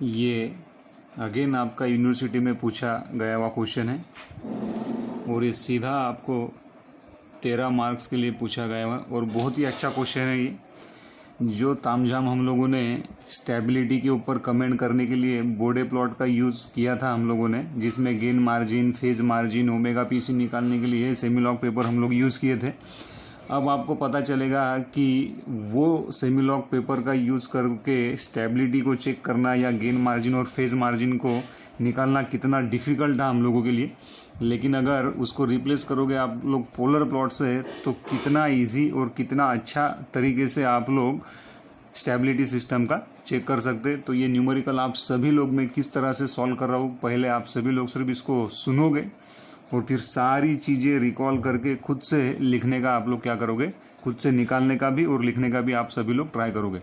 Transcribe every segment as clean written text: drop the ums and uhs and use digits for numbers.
ये अगेन आपका यूनिवर्सिटी में पूछा गया हुआ क्वेश्चन है और ये सीधा आपको 13 मार्क्स के लिए पूछा गया हुआ और बहुत ही अच्छा क्वेश्चन है ये। जो तामझाम हम लोगों ने स्टेबिलिटी के ऊपर कमेंट करने के लिए बोडे प्लॉट का यूज़ किया था हम लोगों ने, जिसमें gain margin, phase margin, omega PC निकालने के लिए सेमीलॉग पेपर हम लोग यूज़ किए थे। अब आपको पता चलेगा कि वो सेमीलॉग पेपर का यूज़ करके स्टेबिलिटी को चेक करना या गेन मार्जिन और फेज मार्जिन को निकालना कितना डिफ़िकल्ट था हम लोगों के लिए। लेकिन अगर उसको रिप्लेस करोगे आप लोग पोलर प्लॉट से तो कितना इजी और कितना अच्छा तरीके से आप लोग स्टेबिलिटी सिस्टम का चेक कर सकते। तो ये न्यूमेरिकल आप सभी लोग मैं किस तरह से सॉल्व कर रहा हूँ, पहले आप सभी लोग सिर्फ इसको सुनोगे और फिर सारी चीज़ें रिकॉल करके खुद से लिखने का आप लोग क्या करोगे, खुद से निकालने का भी और लिखने का भी आप सभी लोग ट्राई करोगे।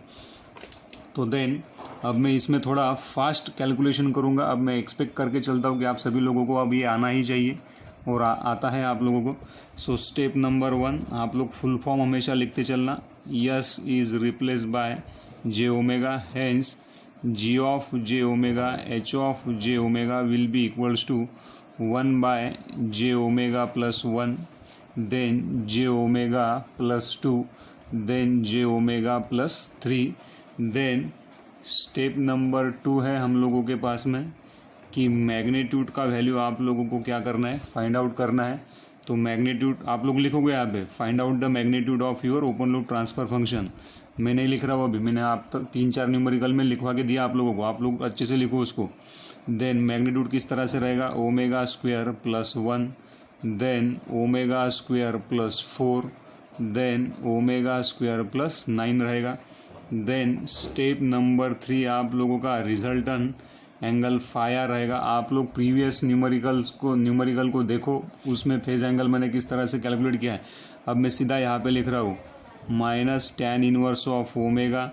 तो देन अब मैं इसमें थोड़ा फास्ट कैलकुलेशन करूँगा। अब मैं एक्सपेक्ट करके चलता हूँ कि आप सभी लोगों को अब ये आना ही चाहिए और आता है आप लोगों को। सो स्टेप नंबर 1 आप लोग फुल फॉर्म हमेशा लिखते चलना। S is replace by J omega, hence G of J omega H of J omega will be equals to 1 by J omega plus 1, then J omega plus 2, then J omega plus 3। Then step number 2 है हम लोगों के पास में कि magnitude का value आप लोगों को क्या करना है, फाइंड आउट करना है। तो मैग्नीट्यूड आप लोग लिखोगे यहाँ पे, find out the magnitude of your open loop transfer function. मैं नहीं लिख रहा हूँ अभी, मैंने आप तक 3-4 न्यूमेरिकल में लिखवा के दिया आप लोगों को, आप लोग अच्छे से लिखो उसको। देन मैग्नीट्यूड किस तरह से रहेगा, omega square plus 1, then omega square plus 4, then omega square plus 9 रहेगा। देन स्टेप नंबर 3 आप लोगों का रिजल्टन एंगल फाया रहेगा। आप लोग प्रीवियस न्यूमेरिकल को देखो, उसमें फेज एंगल मैंने किस तरह से कैलकुलेट किया है। अब मैं सीधा यहाँ पे लिख रहा हूँ minus tan inverse of omega,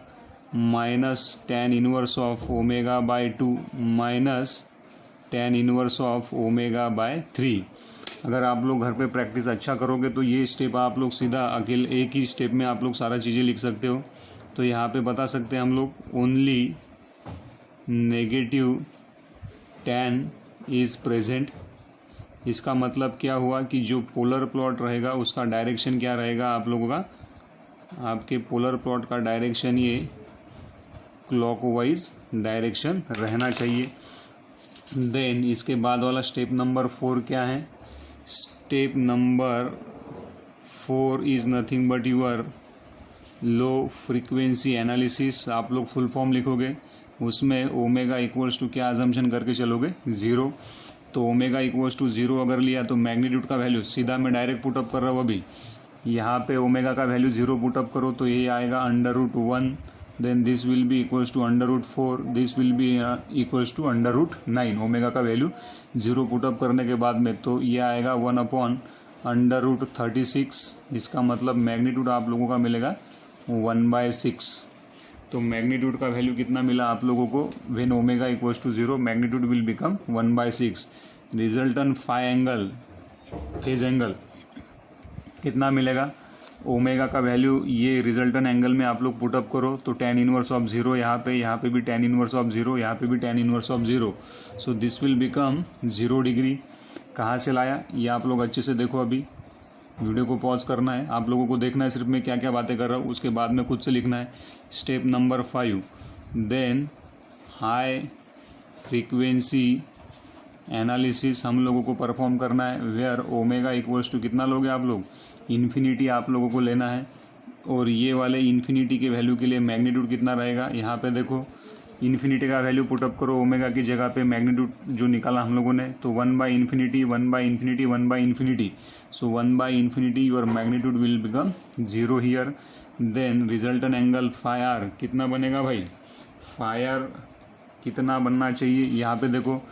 minus tan inverse of omega by 2, minus tan inverse of omega by 3। अगर आप लोग घर पे प्रैक्टिस अच्छा करोगे तो ये स्टेप आप लोग सीधा अकेले एक ही स्टेप में आप लोग सारा चीज़ें लिख सकते हो। तो यहाँ पे बता सकते हैं हम लोग only negative ten is present. इसका मतलब क्या हुआ कि जो पोलर प्लॉट रहेगा उसका डायरेक्शन क्या रहेगा आप लोगों का, आपके पोलर प्लॉट का डायरेक्शन ये क्लॉकवाइज डायरेक्शन रहना चाहिए। देन इसके बाद वाला स्टेप नंबर 4 क्या है, step number 4 is nothing but your low frequency analysis. आप लोग फुल फॉर्म लिखोगे, उसमें ओमेगा इक्वल्स टू क्या अजम्पशन करके चलोगे, 0। तो ओमेगा इक्वल्स टू 0 अगर लिया तो मैग्नीट्यूड का वैल्यू सीधा मैं डायरेक्ट पुटअप कर रहा हूँ अभी। यहाँ पे ओमेगा का वैल्यू 0 पुटअप करो तो ये आएगा √1, then this will be equals to √4, this will be equals to √9। Omega का वैल्यू 0 पुटअप करने के बाद में तो ये आएगा 1/√36। इसका मतलब मैग्नीट्यूड आप लोगों का मिलेगा 1/6। तो मैग्नीट्यूड का वैल्यू कितना मिला आप लोगों को, when omega equals to 0 magnitude will become 1/6। Resultant phi angle, phase angle कितना मिलेगा, ओमेगा का वैल्यू ये रिजल्टन एंगल में आप लोग पुटअप करो तो टेन इनवर्स ऑफ 0 यहाँ पे भी टेन इनवर्स ऑफ 0, यहाँ पे भी tan inverse of 0। So this will become 0 degree. कहाँ से लाया ये आप लोग अच्छे से देखो, अभी वीडियो को पॉज करना है, आप लोगों को देखना है सिर्फ मैं क्या क्या बातें कर रहा हूँ, उसके बाद में खुद से लिखना है। Step number 5 then high frequency analysis हम लोगों को परफॉर्म करना है, वेयर ओमेगा इक्वल्स टू कितना लोगे आप लोग, इन्फिनिटी आप लोगों को लेना है। और ये वाले इन्फिनिटी के वैल्यू के लिए मैग्नीट्यूड कितना रहेगा, यहाँ पे देखो इन्फिनिटी का वैल्यू पुटअप करो ओमेगा की जगह पे, मैग्नीट्यूड जो निकाला हम लोगों ने तो 1/∞, 1/∞, 1/∞। So 1/∞ your magnitude will become 0 here. Then resultant angle phi R कितना बनेगा भाई, फाई आर कितना बनना चाहिए, यहाँ पे देखो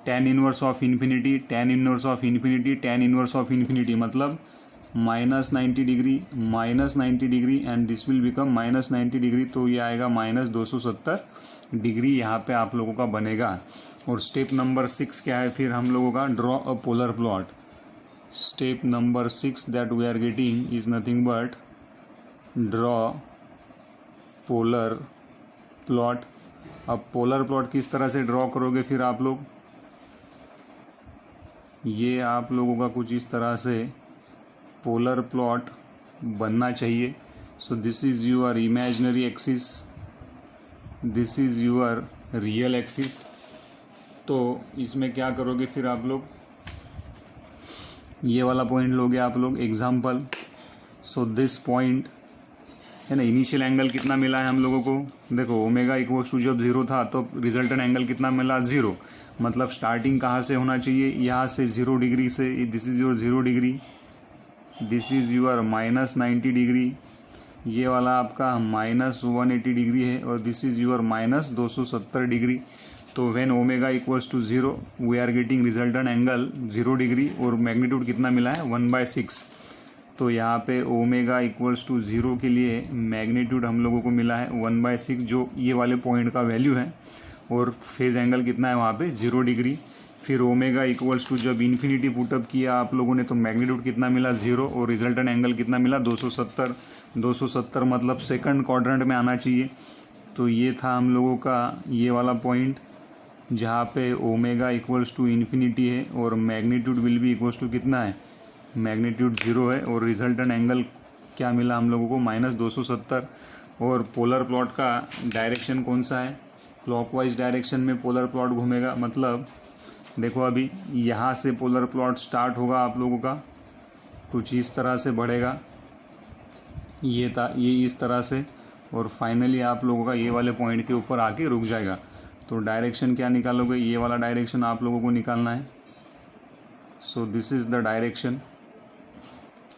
tan inverse of infinity, tan inverse of infinity, tan inverse of infinity मतलब -90 degree, -90 degree and this will become -90 degree. तो ये आएगा -270 डिग्री यहाँ पे आप लोगों का बनेगा। और स्टेप नंबर 6 क्या है फिर हम लोगों का, draw a polar plot. Step number 6 that we are getting is nothing but draw polar plot. अब पोलर प्लॉट किस तरह से ड्रॉ करोगे फिर आप लोग, ये आप लोगों का कुछ इस तरह से पोलर प्लॉट बनना चाहिए। So this is your imaginary axis, this is your real axis. तो इसमें क्या करोगे फिर आप लोग, ये वाला पॉइंट लोगे आप लोग एग्जाम्पल। सो दिस पॉइंट है ना, इनिशियल एंगल कितना मिला है हम लोगों को, देखो ओमेगा इक्वल्स टू जब 0 था तो रिजल्टेंट एंगल कितना मिला 0, मतलब स्टार्टिंग कहाँ से होना चाहिए, यहाँ से 0 डिग्री से। This is your 0 degree, this is your -90 degree, ये वाला आपका -180 डिग्री है, और दिस इज़ योर -270 डिग्री। तो when omega equals to 0 we are getting resultant angle 0 degree, और मैग्नीट्यूड कितना मिला है 1/6। तो यहाँ पे ओमेगा इक्वल्स टू 0 के लिए मैग्नीट्यूड हम लोगों को मिला है 1/6, जो ये वाले पॉइंट का वैल्यू है, और फेज एंगल कितना है वहाँ पे 0 डिग्री। फिर ओमेगा इक्वल्स टू जब इन्फिनिटी पुटअप किया आप लोगों ने तो मैग्नीट्यूड कितना मिला 0, और रिजल्टेंट एंगल कितना मिला 270 मतलब सेकंड क्वाड्रेंट में आना चाहिए। तो ये था हम लोगों का ये वाला पॉइंट जहाँ पे ओमेगा इक्वल्स टू इन्फिनिटी है, और magnitude will be equals to कितना है, मैग्नीट्यूड 0 है, और रिजल्टेंट एंगल क्या मिला हम लोगों को -270। और पोलर प्लॉट का डायरेक्शन कौन सा है, क्लॉकवाइज डायरेक्शन में पोलर प्लॉट घूमेगा। मतलब देखो अभी यहाँ से पोलर प्लॉट स्टार्ट होगा आप लोगों का, कुछ इस तरह से बढ़ेगा, ये इस तरह से, और फाइनली आप लोगों का ये वाले पॉइंट के ऊपर आके रुक जाएगा। तो डायरेक्शन क्या निकालोगे, ये वाला डायरेक्शन आप लोगों को निकालना है। So this is the direction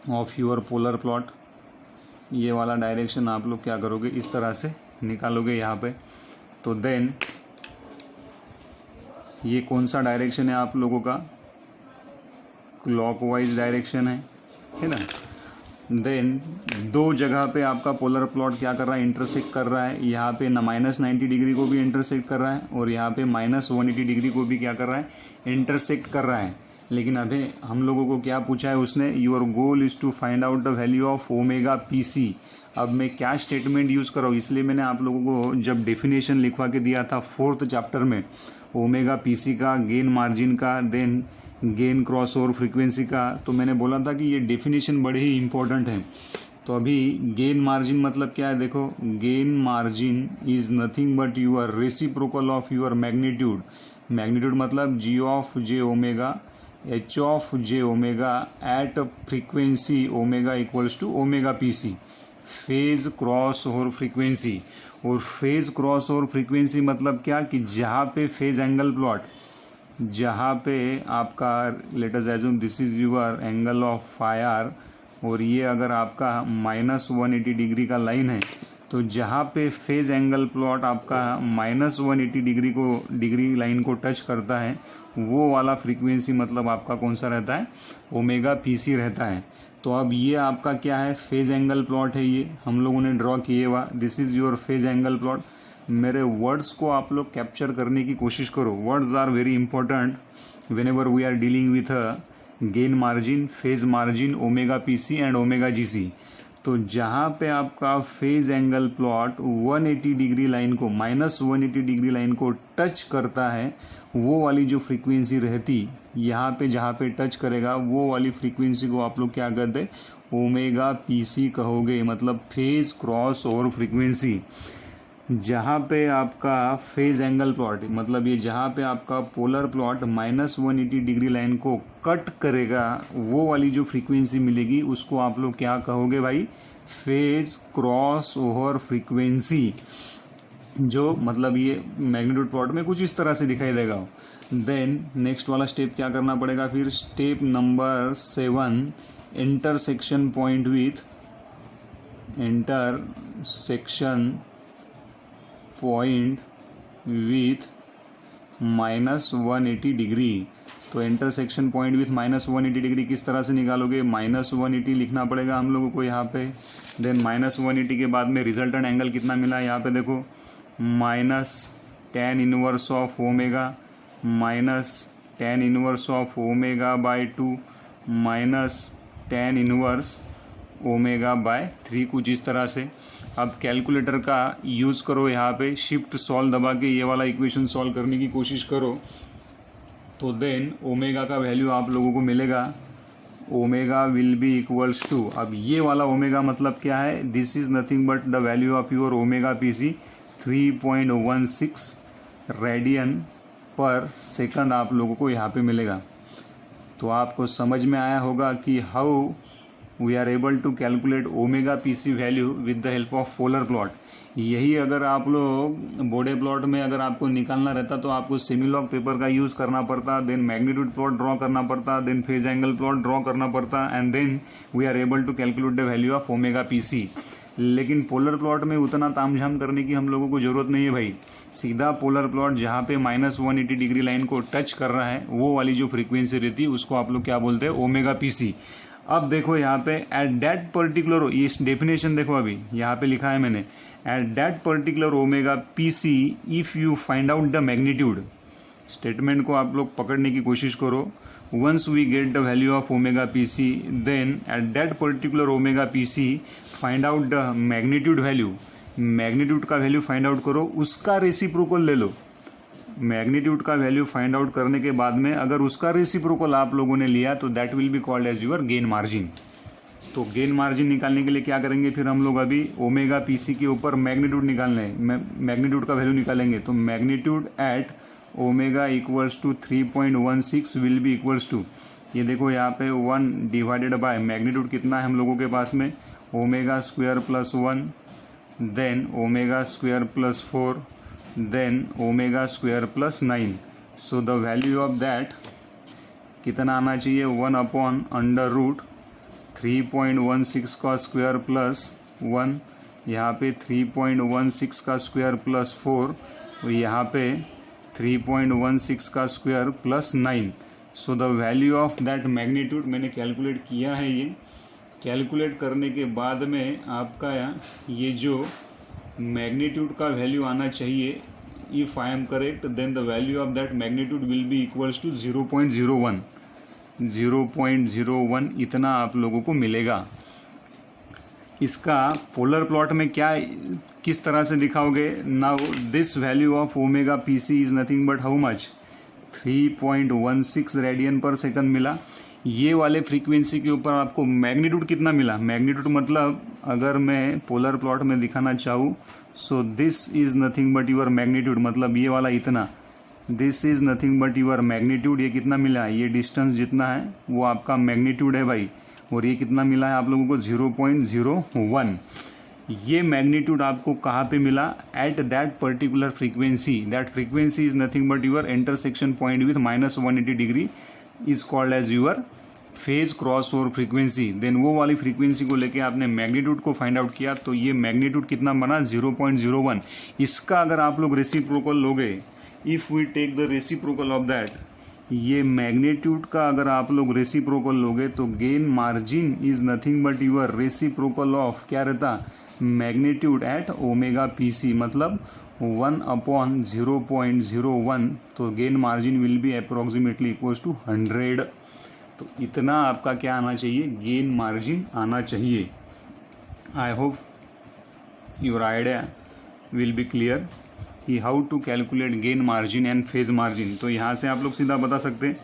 of your polar plot, ये वाला डायरेक्शन आप लोग क्या करोगे इस तरह से निकालोगे यहाँ पे। तो देन ये कौन सा डायरेक्शन है आप लोगों का, क्लॉकवाइज डायरेक्शन है ना। देन दो जगह पे आपका पोलर प्लॉट क्या कर रहा है, इंटरसेक्ट कर रहा है। यहाँ पे -90 डिग्री को भी इंटरसेक्ट कर रहा है, और यहाँ पे -180 डिग्री को भी क्या कर रहा है, इंटरसेक्ट कर रहा है। लेकिन अभी हम लोगों को क्या पूछा है उसने, your goal is to find out the value of omega PC। अब मैं क्या स्टेटमेंट यूज़ कर रहा हूँ, इसलिए मैंने आप लोगों को जब डेफिनेशन लिखवा के दिया था 4th चैप्टर में ओमेगा PC का, गेन मार्जिन का, then gain cross over frequency का, तो मैंने बोला था कि ये डेफिनेशन बड़े ही इंपॉर्टेंट है। तो अभी गेन मार्जिन मतलब क्या है, देखो gain margin is nothing but your reciprocal of your magnitude. Magnitude मतलब G of J omega, H of J omega at frequency omega equals to omega PC, phase cross over frequency. और phase cross over frequency मतलब क्या, कि जहाँ पे phase angle plot, जहाँ पे आपका let us assume this is your angle of fire, और ये अगर आपका -180 डिग्री का लाइन है, तो जहाँ पे फेज एंगल प्लॉट आपका -180 डिग्री लाइन को टच करता है, वो वाला फ्रीक्वेंसी मतलब आपका कौन सा रहता है, ओमेगा PC रहता है। तो अब ये आपका क्या है, फेज एंगल प्लॉट है, ये हम लोगों ने ड्रॉ किए हुआ, this is your phase angle plot. मेरे वर्ड्स को आप लोग कैप्चर करने की कोशिश करो, words are very important whenever we are dealing with gain margin, phase margin, omega PC and omega GC। तो जहाँ पे आपका phase angle plot 180 degree line को, -180 डिग्री लाइन को टच करता है, वो वाली जो फ्रीक्वेंसी रहती, यहाँ पे जहाँ पे टच करेगा वो वाली फ्रीक्वेंसी को आप लोग क्या कहते, ओमेगा PC कहोगे, मतलब फेज क्रॉस ओवर फ्रीक्वेंसी। जहाँ पे आपका फेज एंगल प्लॉट, मतलब ये जहाँ पे आपका पोलर प्लॉट -180 डिग्री लाइन को कट करेगा, वो वाली जो फ्रीक्वेंसी मिलेगी उसको आप लोग क्या कहोगे भाई, फेज क्रॉस ओवर फ्रीक्वेंसी। जो मतलब ये मैग्नीट्यूड प्लॉट में कुछ इस तरह से दिखाई देगा। देन नेक्स्ट वाला स्टेप क्या करना पड़ेगा फिर, step number 7, intersection point with -180 degree. तो इंटरसेक्शन पॉइंट विथ -180 डिग्री किस तरह से निकालोगे, -180 लिखना पड़ेगा हम लोगों को यहाँ पे। देन -180 के बाद में रिजल्टेंट एंगल कितना मिला है यहाँ पे देखो, -tan inverse of omega, -tan inverse of omega by 2, -tan inverse omega by 3, कुछ इस तरह से। अब कैलकुलेटर का यूज़ करो, यहाँ पे शिफ्ट सॉल्व दबा के ये वाला इक्वेशन सॉल्व करने की कोशिश करो, तो देन ओमेगा का वैल्यू आप लोगों को मिलेगा, omega will be equals to, अब ये वाला ओमेगा मतलब क्या है, this is nothing but the value of your omega PC 3.16 radian पर सेकंड आप लोगों को यहाँ पे मिलेगा। तो आपको समझ में आया होगा कि how we are able to calculate omega PC value with the help of polar plot. यही अगर आप लोग बोडे प्लॉट में अगर आपको निकालना रहता तो आपको सेमीलॉग पेपर का यूज़ करना पड़ता, देन मैग्नीट्यूड प्लॉट ड्रॉ करना पड़ता, then phase angle plot draw करना पड़ता, and then we are able to calculate the value of omega PC. लेकिन पोलर प्लॉट में उतना तामझाम करने की हम लोगों को ज़रूरत नहीं है भाई। सीधा पोलर प्लॉट जहाँ पे -180 डिग्री लाइन को टच कर रहा है वो वाली जो फ्रीक्वेंसी रहती है उसको आप लोग क्या बोलते हैं, ओमेगा पीसी। अब देखो यहाँ पे एट दैट पर्टिकुलर, इस डेफिनेशन देखो अभी यहाँ पे लिखा है मैंने, eight that particular omega PC if you find out the magnitude. Statement को आप लोग पकड़ने की कोशिश करो। once we get the value of omega pc, then at that particular omega pc find out the magnitude value। Magnitude का value find out करो, उसका रेसिप्रोकल ले लो। मैग्नीट्यूड का वैल्यू फाइंड आउट करने के बाद में अगर उसका रेसिप्रोकल आप लोगों ने लिया तो that will be called as your gain margin. तो गेन मार्जिन निकालने के लिए क्या करेंगे फिर हम लोग, अभी ओमेगा पीसी के ऊपर मैग्नीट्यूड निकालना है, मैग्नीट्यूड का वैल्यू निकालेंगे। तो magnitude at omega equals to 3.16 will be equals to, ये देखो यहाँ पे 1 डिवाइडेड बाय मैग्नीट्यूड कितना है हम लोगों के पास में, omega square plus 1, then omega square plus 4, then omega square plus 9। So the value of that कितना आना चाहिए, 1/√3.16 का स्क्वायर प्लस 1, यहाँ पे 3.16 का स्क्वायर प्लस 4, और यहाँ पे 3.16 का square plus 9। So the value of that magnitude मैंने कैलकुलेट किया है। ये कैलकुलेट करने के बाद में आपका ये जो मैग्नीट्यूड का वैल्यू आना चाहिए, if I am correct then the value of that magnitude will be equals to 0.01। 0.01 इतना आप लोगों को मिलेगा। इसका पोलर प्लॉट में क्या किस तरह से दिखाओगे, now this value of omega PC is nothing but how much, 3.16 radian पर सेकंड मिला। ये वाले फ्रीक्वेंसी के ऊपर आपको मैग्नीट्यूड कितना मिला, मैग्नीट्यूड मतलब अगर मैं पोलर प्लॉट में दिखाना चाहूँ, so this is nothing but your magnitude, मतलब ये वाला इतना, this is nothing but your magnitude. ये कितना मिला, ये डिस्टेंस जितना है वो आपका मैग्नीट्यूड है भाई, और ये कितना मिला है आप लोगों को, 0.01। ये मैग्नीट्यूड आपको कहाँ पे मिला, at that particular frequency. That frequency is nothing but your intersection point with -180 डिग्री is called as your phase cross over frequency. Then वो वाली फ्रीक्वेंसी को लेके आपने मैग्नीट्यूड को फाइंड आउट किया, तो ये मैग्नीट्यूड कितना बना, 0.01। इसका अगर आप लोग रेसिप्रोकल लोगे, if we take the reciprocal of that, ये मैग्नीट्यूड का अगर आप लोग रेसिप्रोकल लोगे तो gain margin is nothing but your reciprocal of क्या रहता, मैग्नीट्यूड एट ओमेगा पीसी, मतलब 1/0.01। तो gain margin will be approximately equals to 100। तो इतना आपका क्या आना चाहिए, गेन मार्जिन आना चाहिए। I hope your idea will be clear कि how to calculate gain margin and phase margin. तो यहाँ से आप लोग सीधा बता सकते हैं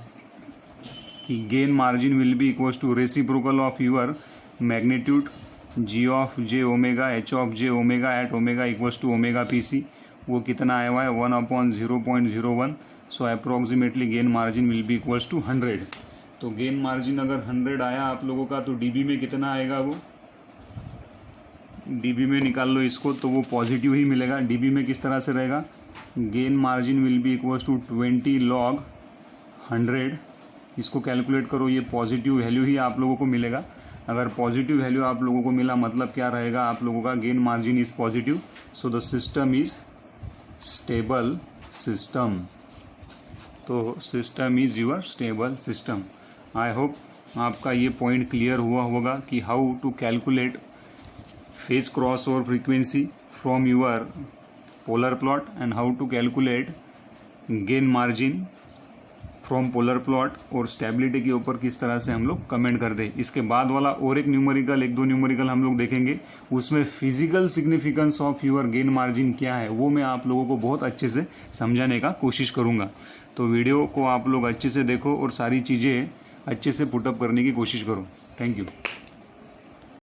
कि gain margin will be equals to reciprocal of your magnitude g of J omega h of J omega at omega equals to omega P C. वो कितना आया हुआ है, 1/0.01। सो approximately gain margin will be equals to 100। तो gain margin अगर 100 आया आप लोगों का, तो डीबी में कितना आएगा, वो डीबी में निकाल लो इसको, तो वो पॉजिटिव ही मिलेगा। डीबी में किस तरह से रहेगा, gain margin will be equals to 20 log 100। इसको कैलकुलेट करो, ये पॉजिटिव वैल्यू ही आप लोगों को मिलेगा। अगर पॉजिटिव वैल्यू आप लोगों को मिला मतलब क्या रहेगा आप लोगों का, gain margin is positive, so the system is stable system. तो system is your stable system. I hope आपका ये पॉइंट क्लियर हुआ होगा कि how to calculate phase cross over frequency from your polar plot and how to calculate gain margin from polar plot और stability के ऊपर किस तरह से हम लोग कमेंट कर दें। इसके बाद वाला और एक न्यूमेरिकल, एक दो न्यूमेरिकल हम लोग देखेंगे, उसमें physical significance of your gain margin क्या है वो मैं आप लोगों को बहुत अच्छे से समझाने का कोशिश करूँगा। तो वीडियो को आप लोग अच्छे से देखो और सारी चीज़ें अच्छे से पुटअप करने की कोशिश करो। Thank you.